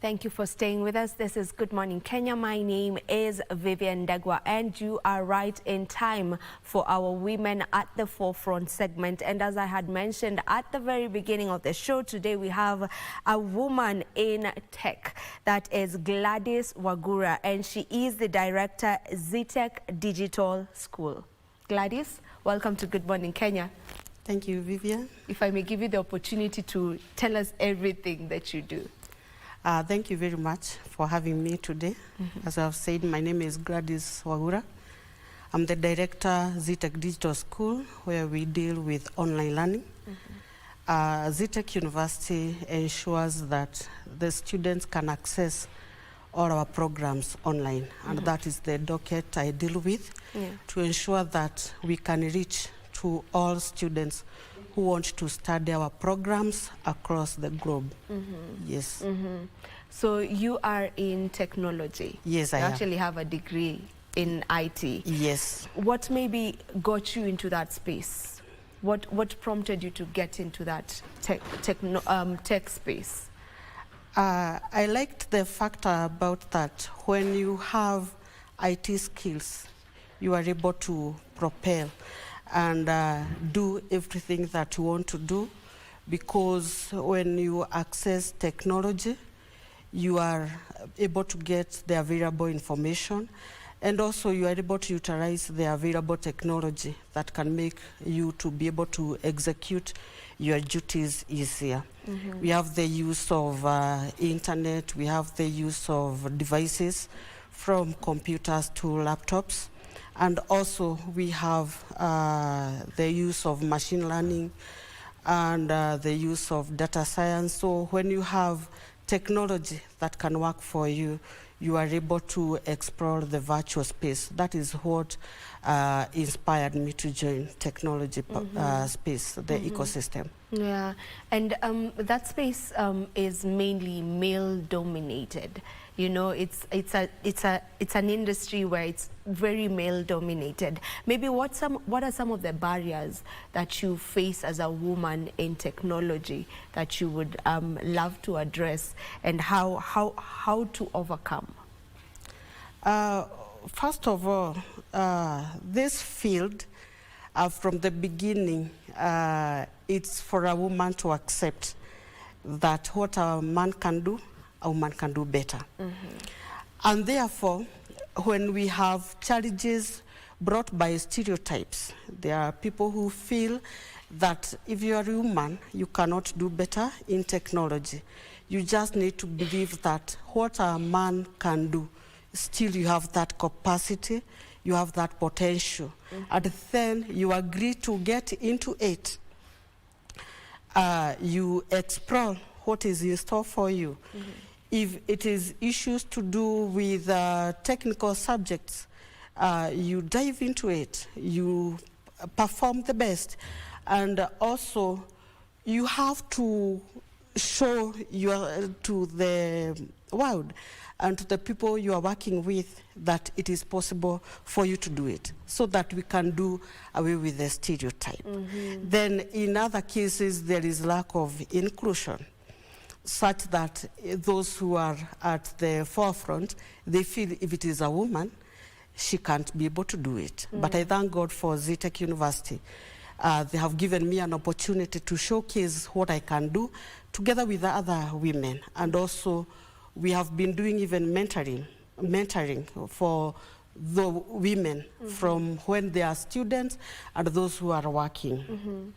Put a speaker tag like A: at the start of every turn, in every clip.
A: Thank you for staying with us. This is Good Morning Kenya. My name is Vivian Ndegwa, and you are right in time for our Women at the Forefront segment. And as I had mentioned at the very beginning of the show, today we have a woman in tech. That is Gladys Wagura, and she is the director, Zetech Digital School. Gladys, welcome to Good Morning Kenya.
B: Thank you, Vivian.
A: If I may give you the opportunity to tell us everything that you do.
B: Thank you very much for having me today. As I've said, my name is Gladys Wagura. I'm the director, Zetech Digital School, where we deal with online learning. Zetech University ensures that the students can access all our programs online, and that is the docket I deal with to ensure that we can reach to all students who want to study our programs across the globe. Yes.
A: So you are in technology.
B: Yes, I am.
A: You actually have a degree in IT.
B: Yes.
A: What maybe got you into that space? What prompted you to get into that tech space?
B: I liked the factor about that when you have IT skills, you are able to propel and do everything that you want to do, because when you access technology, you are able to get the available information, and also you are able to utilize the available technology that can make you to be able to execute your duties easier. We have the use of internet, we have the use of devices from computers to laptops. And also we have the use of machine learning and the use of data science. So when you have technology that can work for you, you are able to explore the virtual space. That is what inspired me to join technology space, the ecosystem.
A: Yeah, and that space is mainly male dominated. You know, it's an industry where it's very male dominated. Maybe what are some of the barriers that you face as a woman in technology that you would love to address, and how to overcome?
B: First of all, this field, from the beginning, it's for a woman to accept that what a man can do, a woman can do better. And therefore, when we have challenges brought by stereotypes, there are people who feel that if you are a woman, you cannot do better in technology. You just need to believe that what a man can do, still you have that capacity, you have that potential, and then you agree to get into it. You explore what is in store for you. If it is issues to do with technical subjects, you dive into it, you perform the best, and also you have to show to the world and to the people you are working with that it is possible for you to do it, so that we can do away with the stereotype. Then in other cases, there is lack of inclusion, such that those who are at the forefront, they feel if it is a woman, she can't be able to do it. But I thank God for Zetech University. They have given me an opportunity to showcase what I can do together with the other women. And also, we have been doing even mentoring for the women from when they are students and those who are working.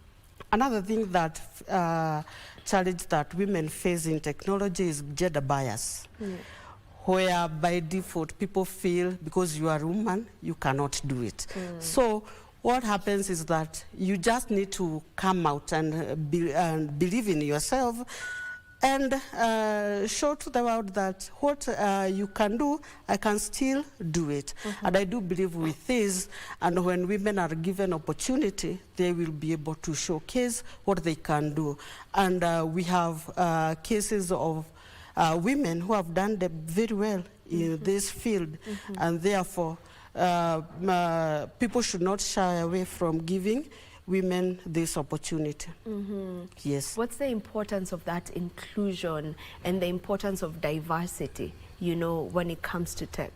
B: Another thing that challenge that women face in technology is gender bias, where by default people feel because you are a woman, you cannot do it. So what happens is that you just need to come out and believe in yourself and show to the world that what you can do, I can still do it. And I do believe with this, and when women are given opportunity, they will be able to showcase what they can do. And we have cases of women who have done very well in this field, and therefore people should not shy away from giving women this opportunity. Yes.
A: What's the importance of that inclusion and the importance of diversity, you know, when it comes to tech?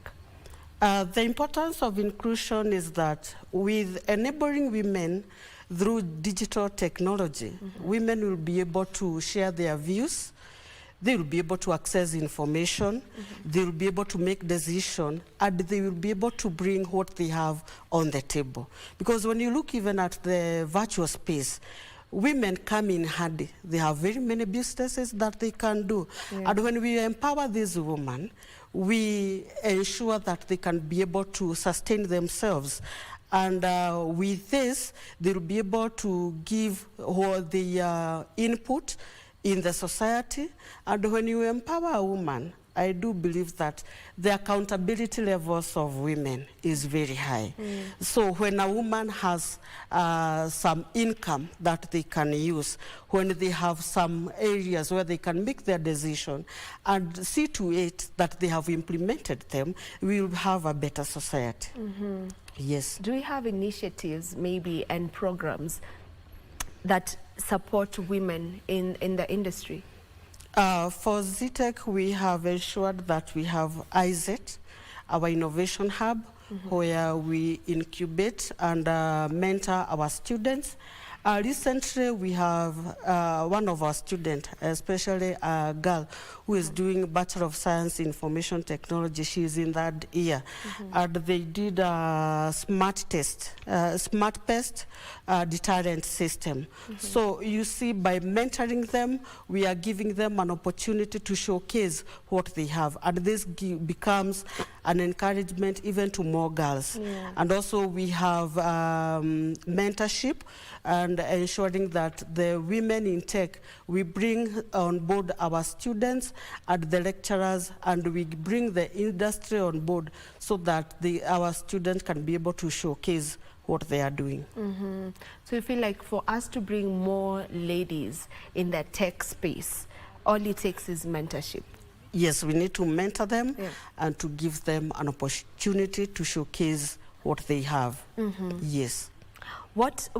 B: The importance of inclusion is that with enabling women through digital technology, women will be able to share their views, they will be able to access information, they will be able to make decisions, and they will be able to bring what they have on the table. Because when you look even at the virtual space, women come in handy. They have very many businesses that they can do. Yeah. And when we empower these women, we ensure that they can be able to sustain themselves. And with this, they will be able to give the input in the society. And when you empower a woman, I do believe that the accountability levels of women is very high. So when a woman has some income that they can use, when they have some areas where they can make their decision and see to it that they have implemented them, we will have a better society. Yes.
A: Do we have initiatives maybe and programs that support women in the industry?
B: For Zetech, we have ensured that we have Zetech, our innovation hub, where we incubate and mentor our students. Recently, we have one of our students, especially a girl who is doing Bachelor of Science in Information Technology. She is in that year. And they did a smart pest deterrent system. So you see, by mentoring them, we are giving them an opportunity to showcase what they have. And this becomes an encouragement even to more girls. And also we have mentorship and ensuring that the women in tech, we bring on board our students and the lecturers, and we bring the industry on board so that our students can be able to showcase what they are doing.
A: So you feel like for us to bring more ladies in the tech space, all it takes is mentorship?
B: Yes, we need to mentor them and to give them an opportunity to showcase what they have. Yes.
A: What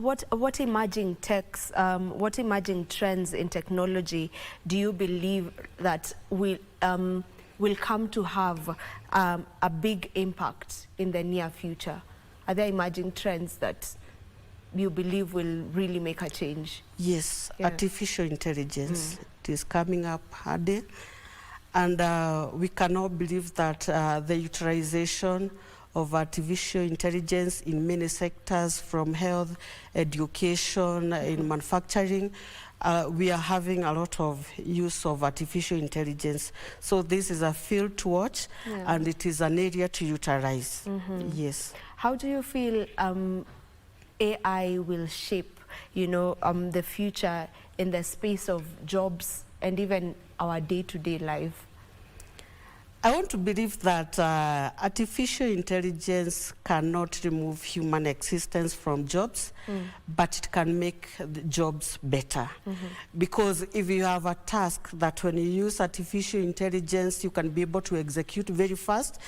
A: emerging techs, what emerging trends in technology do you believe that will come to have a big impact in the near future? Are there emerging trends that you believe will really make a change?
B: Yes, artificial intelligence. It is coming up harder, and we cannot believe that the utilization of artificial intelligence in many sectors, from health, education, in manufacturing, we are having a lot of use of artificial intelligence. So this is a field to watch, and it is an area to utilize. Yes.
A: How do you feel AI will shape, you know, the future in the space of jobs and even our day-to-day life?
B: I want to believe that artificial intelligence cannot remove human existence from jobs, but it can make the jobs better. Because if you have a task that when you use artificial intelligence, you can be able to execute very fast.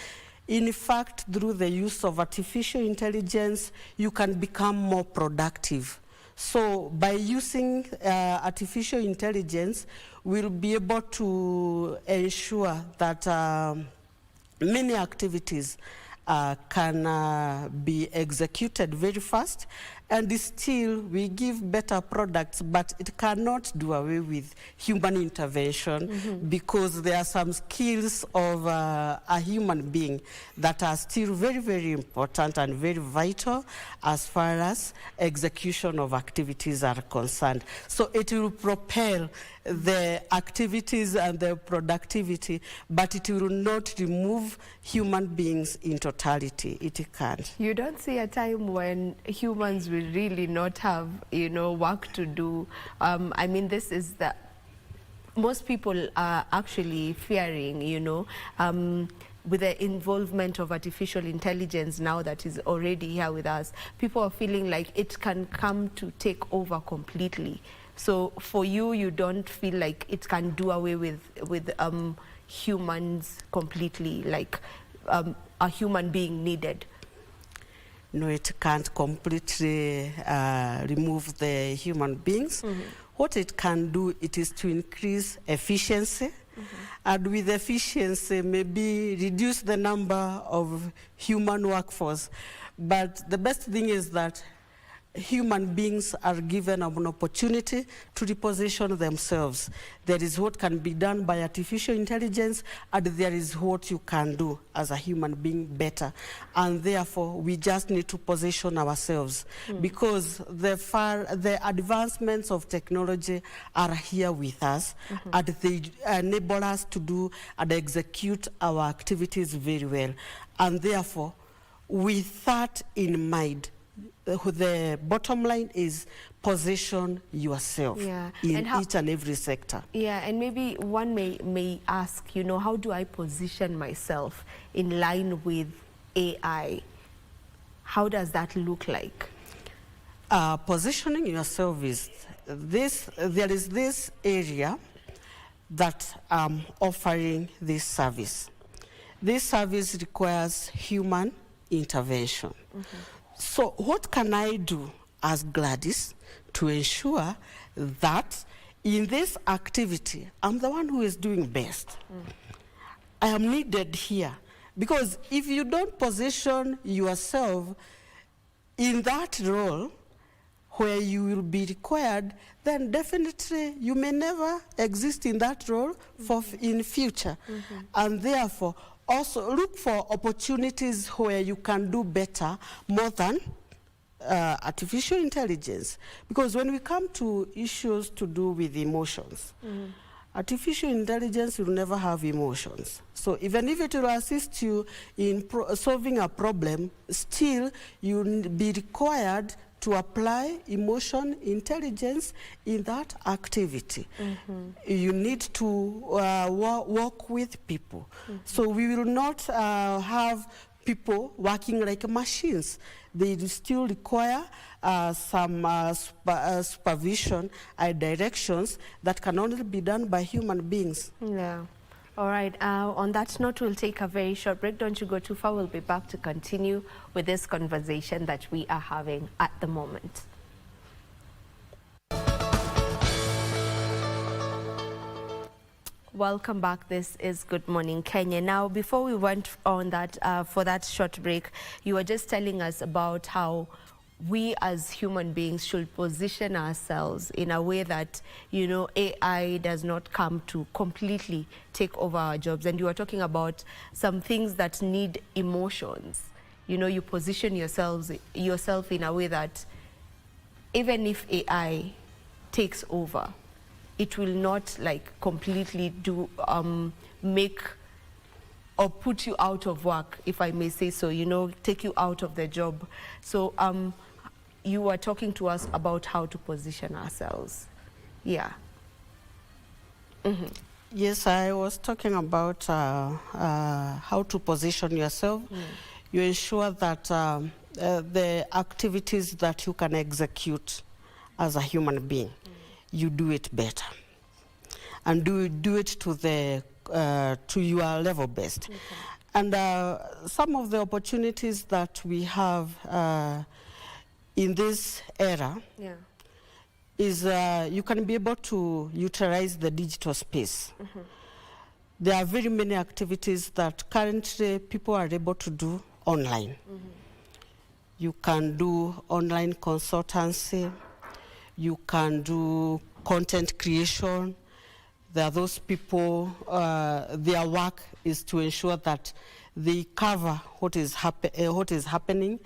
B: In fact, through the use of artificial intelligence, you can become more productive. So by using artificial intelligence, we'll be able to ensure that many activities can be executed very fast, and still we give better products, but it cannot do away with human intervention because there are some skills of a human being that are still very, very important and very vital as far as execution of activities are concerned. So it will propel the activities and the productivity, but it will not remove human beings in totality. It can't.
A: You don't see a time when humans will really not have, you know, work to do. I mean, this is the most people are actually fearing, you know, with the involvement of artificial intelligence now that is already here with us. People are feeling like it can come to take over completely. So for you, you don't feel like it can do away with humans completely, like a human being needed?
B: No, it can't completely remove the human beings. What it can do, it is to increase efficiency. And with efficiency, maybe reduce the number of human workforce. But the best thing is that human beings are given an opportunity to reposition themselves. There is what can be done by artificial intelligence, and there is what you can do as a human being better. And therefore, we just need to position ourselves because the advancements of technology are here with us, and they enable us to do and execute our activities very well. And therefore, with that in mind, the bottom line is position yourself in each and every sector.
A: Yeah, and maybe one may ask, you know, how do I position myself in line with AI? How does that look like?
B: Positioning yourself is this, there is this area that I'm offering this service. This service requires human intervention. So what can I do as Gladys to ensure that in this activity, I'm the one who is doing best? I am needed here. Because if you don't position yourself in that role where you will be required, then definitely you may never exist in that role in future. And therefore, also look for opportunities where you can do better more than artificial intelligence. Because when we come to issues to do with emotions, artificial intelligence will never have emotions. So even if it will assist you in solving a problem, still you'll be required to apply emotion intelligence in that activity. You need to work with people. So we will not have people working like machines. They still require some supervision and directions that can only be done by human beings.
A: Yeah. All right, on that note, we'll take a very short break. Don't you go too far. We'll be back to continue with this conversation that we are having at the moment. Welcome back. This is Good Morning Kenya. Now, before we went on that, for that short break, you were just telling us about how we as human beings should position ourselves in a way that, you know, AI does not come to completely take over our jobs. And you were talking about some things that need emotions. You know, you position yourself in a way that even if AI takes over, it will not like completely do make or put you out of work, if I may say so, you know, take you out of the job. So you were talking to us about how to position ourselves. Yeah.
B: Yes, I was talking about how to position yourself. You ensure that the activities that you can execute as a human being, you do it better. And do it to your level best. And some of the opportunities that we have in this era is you can be able to utilize the digital space. There are very many activities that currently people are able to do online. You can do online consultancy, you can do content creation. There are those people, their work is to ensure that they cover what is happening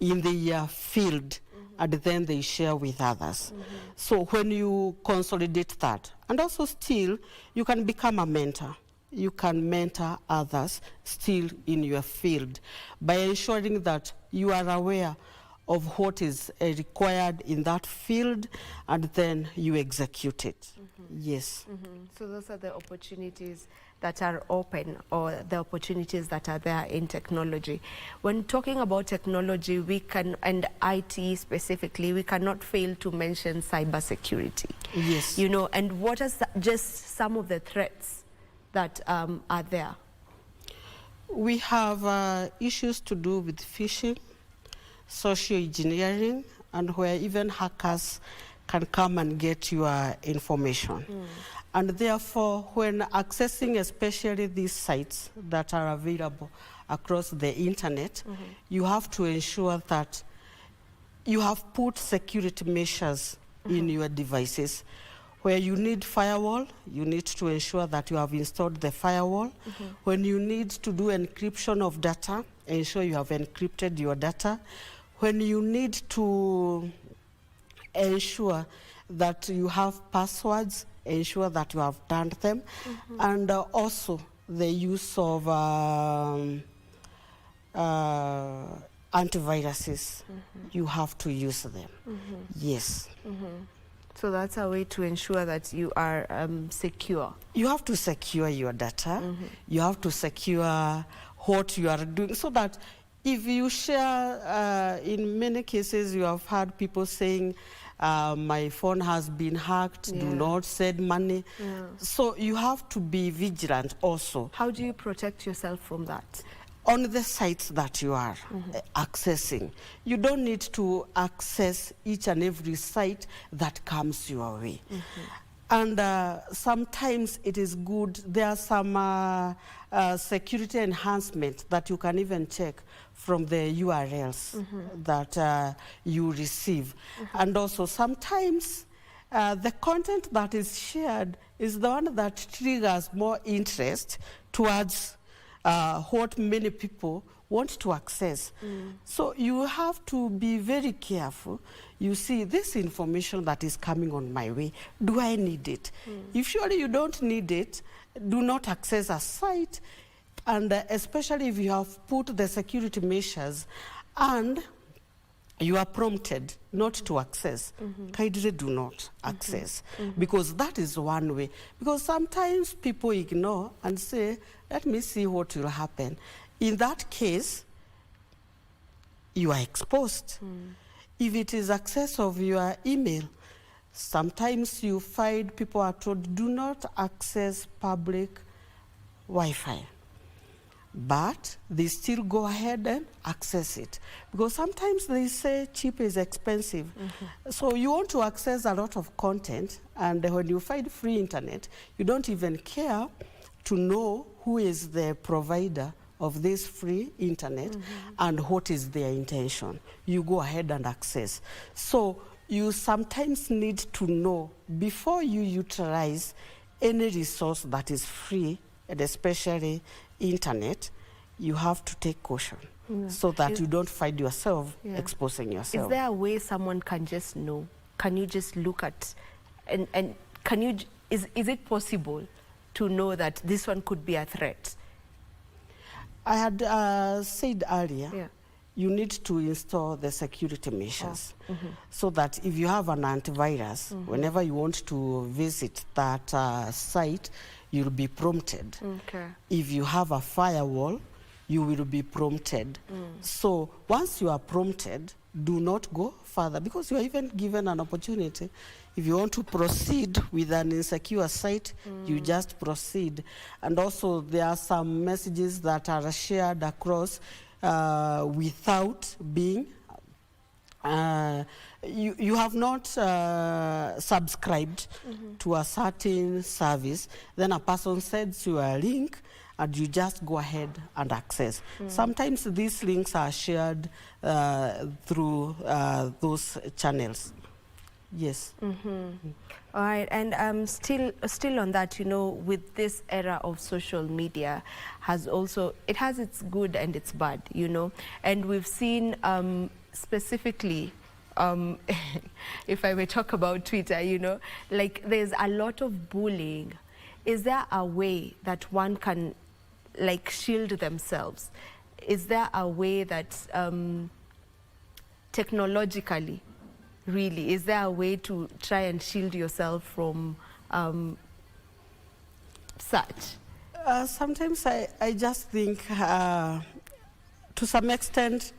B: in the field, and then they share with others. So when you consolidate that, and also still, you can become a mentor. You can mentor others still in your field by ensuring that you are aware of what is required in that field, and then you execute it. Yes.
A: So those are the opportunities that are open, or the opportunities that are there in technology. When talking about technology, we can, and IT specifically, we cannot fail to mention cybersecurity.
B: Yes.
A: You know, and what are just some of the threats that are there?
B: We have issues to do with phishing, social engineering, and where even hackers can come and get your information. And therefore, when accessing especially these sites that are available across the internet, you have to ensure that you have put security measures in your devices. Where you need firewall, you need to ensure that you have installed the firewall. When you need to do encryption of data, ensure you have encrypted your data. When you need to ensure that you have passwords, ensure that you have done them. And also the use of antiviruses, you have to use them. Yes.
A: So that's a way to ensure that you are secure.
B: You have to secure your data. You have to secure what you are doing, so that if you share, in many cases you have heard people saying, my phone has been hacked, do not send money. So you have to be vigilant also.
A: How do you protect yourself from that?
B: On the sites that you are accessing, you don't need to access each and every site that comes your way. And sometimes it is good, there are some security enhancement that you can even check from the URLs that you receive. And also sometimes the content that is shared is the one that triggers more interest towards what many people want to access. So you have to be very careful. You see, this information that is coming on my way, do I need it? If surely you don't need it, do not access a site, and especially if you have put the security measures and you are prompted not to access, kindly do not access, because that is one way. Because sometimes people ignore and say, let me see what will happen. In that case, you are exposed. If it is access of your email, sometimes you find people are told, do not access public Wi-Fi. But they still go ahead and access it. Because sometimes they say cheap is expensive. So you want to access a lot of content, and when you find free internet, you don't even care to know who is the provider of this free internet and what is their intention. You go ahead and access. So you sometimes need to know before you utilize any resource that is free, and especially internet, you have to take caution so that you don't find yourself exposing yourself.
A: Is there a way someone can just know? Can you just look at, and can you, is it possible to know that this one could be a threat?
B: I had said earlier, you need to install the security measures so that if you have an antivirus, whenever you want to visit that site, you'll be prompted. If you have a firewall, you will be prompted. So once you are prompted, do not go further, because you are even given an opportunity. If you want to proceed with an insecure site, you just proceed. And also there are some messages that are shared across without being, you have not subscribed to a certain service, then a person sends you a link and you just go ahead and access. Sometimes these links are shared through those channels. Yes.
A: All right, and still on that, you know, with this era of social media, it has its good and its bad, you know, and we've seen specifically, if I may talk about Twitter, you know, like there's a lot of bullying. Is there a way that one can like shield themselves? Is there a way that technologically, really, is there a way to try and shield yourself from such?
B: Sometimes I just think to some extent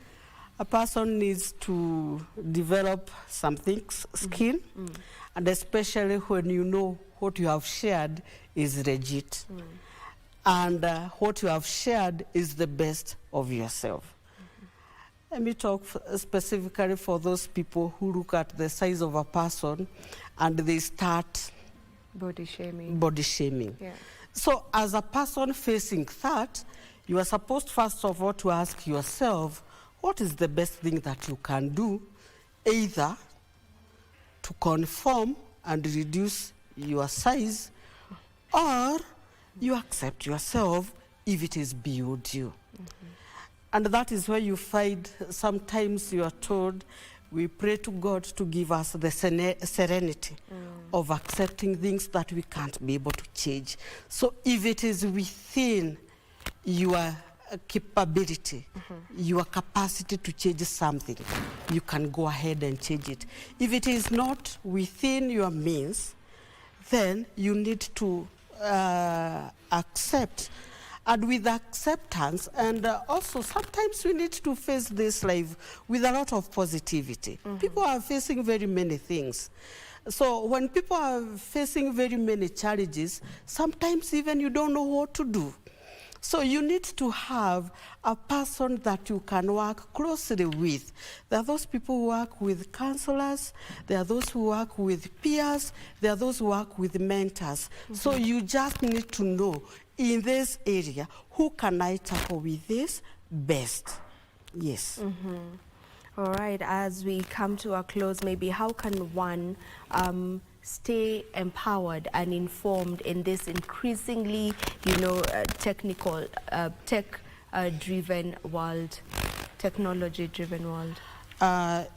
B: a person needs to develop something, skill, and especially when you know what you have shared is legit, and what you have shared is the best of yourself. Let me talk specifically for those people who look at the size of a person and they start
A: body shaming.
B: Body shaming.
A: Yeah.
B: So as a person facing that, you are supposed first of all to ask yourself, what is the best thing that you can do, either to conform and reduce your size, or you accept yourself if it is beyond you. And that is where you find sometimes you are told, we pray to God to give us the serenity of accepting things that we can't be able to change. So if it is within your capability, your capacity to change something, you can go ahead and change it. If it is not within your means, then you need to accept. And with acceptance, and also sometimes we need to face this life with a lot of positivity. People are facing very many things. So when people are facing very many challenges, sometimes even you don't know what to do. So you need to have a person that you can work closely with. There are those people who work with counselors, there are those who work with peers, there are those who work with mentors. So you just need to know, in this area, who can I tackle with this best? Yes.
A: All right, as we come to a close, maybe how can one stay empowered and informed in this increasingly, technical, tech-driven world, technology-driven world?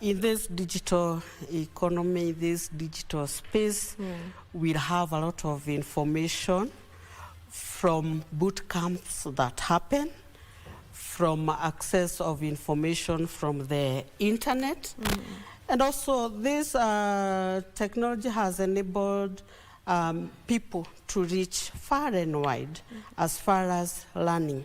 B: In this digital economy, this digital space, we'll have a lot of information from boot camps that happen, from access of information from the internet. And also this technology has enabled people to reach far and wide as far as learning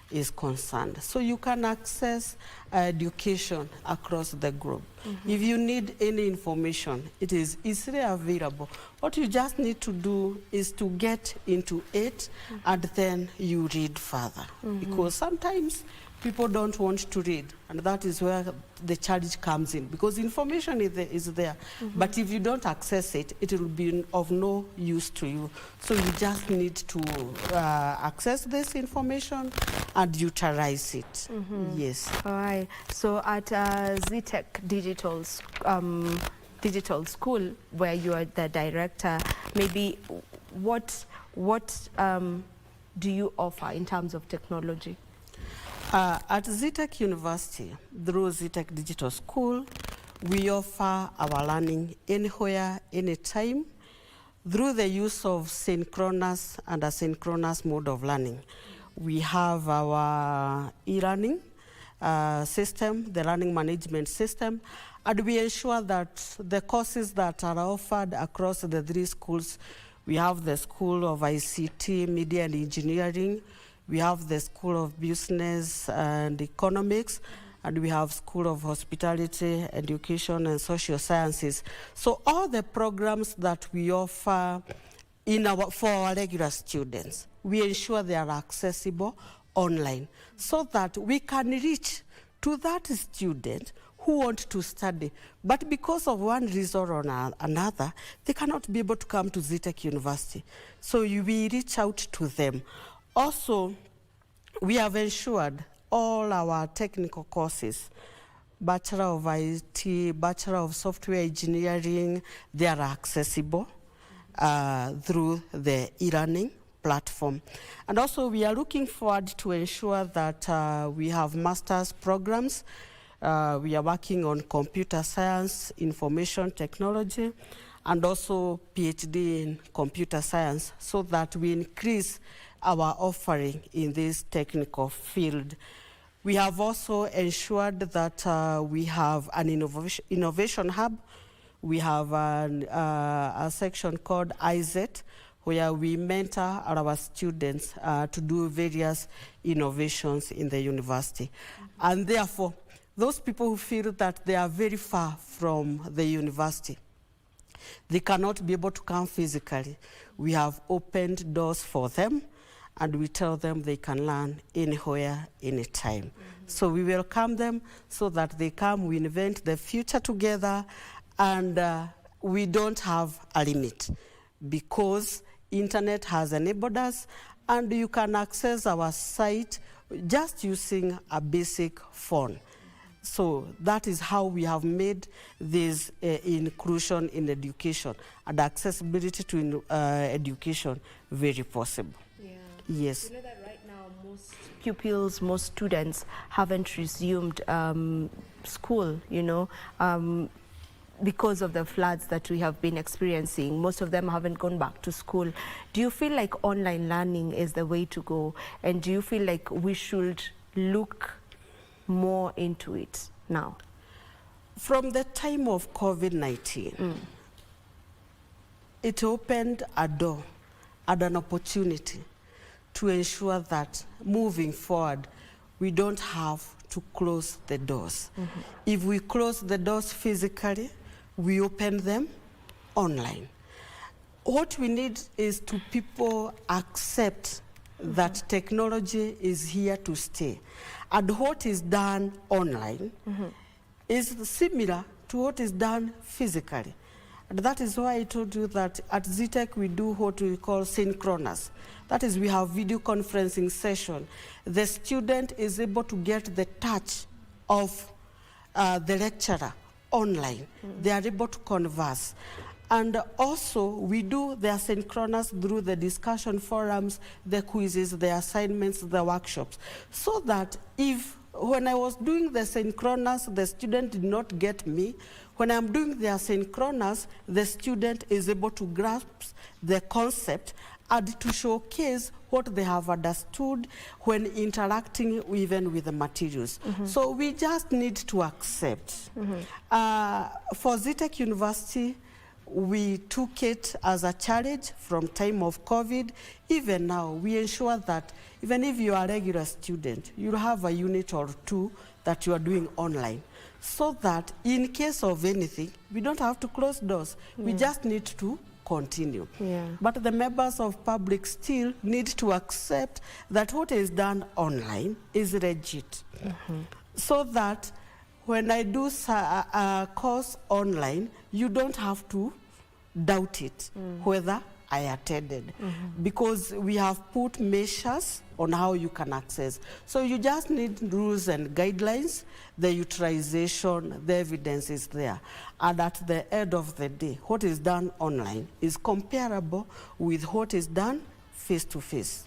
B: is concerned. So you can access education across the globe. If you need any information, it is easily available. What you just need to do is to get into it and then you read further. Because sometimes people don't want to read, and that is where the challenge comes in, because information is there, but if you don't access it, it will be of no use to you. So you just need to access this information and utilize it. Yes.
A: All right. So at Zetech Digital School, where you are the director, maybe what do you offer in terms of technology?
B: At Zetech University, through Zetech Digital School, we offer our learning anywhere, anytime, through the use of synchronous and asynchronous mode of learning. We have our e-learning system, the learning management system, and we ensure that the courses that are offered across the 3 schools, we have the School of ICT, Media and Engineering, we have the School of Business and Economics, and we have School of Hospitality, Education and Social Sciences. So all the programs that we offer for our regular students, we ensure they are accessible online so that we can reach to that student who want to study, but because of one reason or another, they cannot be able to come to Zetech University. So we reach out to them. Also, we have ensured all our technical courses, Bachelor of IT, Bachelor of Software Engineering, they are accessible through the e-learning platform. And also we are looking forward to ensure that we have master's programs. We are working on computer science, information technology, and also PhD in computer science, so that we increase our offering in this technical field. We have also ensured that we have an innovation hub. We have a section called IZET, where we mentor our students to do various innovations in the university. And therefore, those people who feel that they are very far from the university, they cannot be able to come physically, we have opened doors for them, and we tell them they can learn anywhere, anytime. So we welcome them so that they come, we invent the future together, and we don't have a limit because internet has enabled us, and you can access our site just using a basic phone. So that is how we have made this inclusion in education and accessibility to education very possible.
A: Yeah.
B: Yes.
A: You know that right now most pupils, most students haven't resumed school, you know, because of the floods that we have been experiencing. Most of them haven't gone back to school. Do you feel like online learning is the way to go? And do you feel like we should look more into it now?
B: From the time of COVID-19, it opened a door and an opportunity to ensure that moving forward, we don't have to close the doors. If we close the doors physically, we open them online. What we need is to people accept that technology is here to stay. And what is done online is similar to what is done physically. And that is why I told you that at Zetech we do what we call synchronous. That is, we have video conferencing session. The student is able to get the touch of the lecturer online. They are able to converse. And also, we do the synchronous through the discussion forums, the quizzes, the assignments, the workshops. So that if, when I was doing the synchronous, the student did not get me, when I'm doing the asynchronous, the student is able to grasp the concept and to showcase what they have understood when interacting even with the materials. So we just need to accept. For Zetech University, we took it as a challenge from time of COVID. Even now, we ensure that even if you are a regular student, you'll have a unit or two that you are doing online, so that in case of anything, we don't have to close doors. We just need to continue. But the members of public still need to accept that what is done online is legit. So that when I do a course online, you don't have to doubt it whether I attended, because we have put measures on how you can access. So you just need rules and guidelines, the utilization, the evidence is there. And at the end of the day, what is done online is comparable with what is done face-to-face.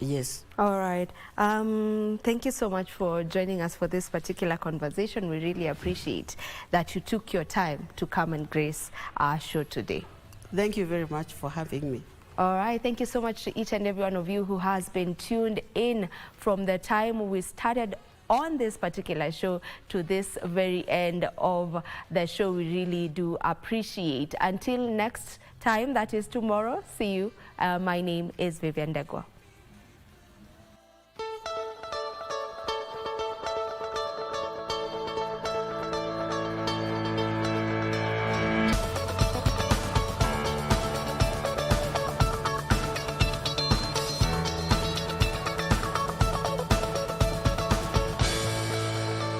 B: Yes.
A: All right. Thank you so much for joining us for this particular conversation. We really appreciate that you took your time to come and grace our show today.
B: Thank you very much for having me.
A: All right. Thank you so much to each and every one of you who has been tuned in from the time we started on this particular show to this very end of the show. We really do appreciate. Until next time, that is tomorrow. See you. My name is Vivian Ndegwa.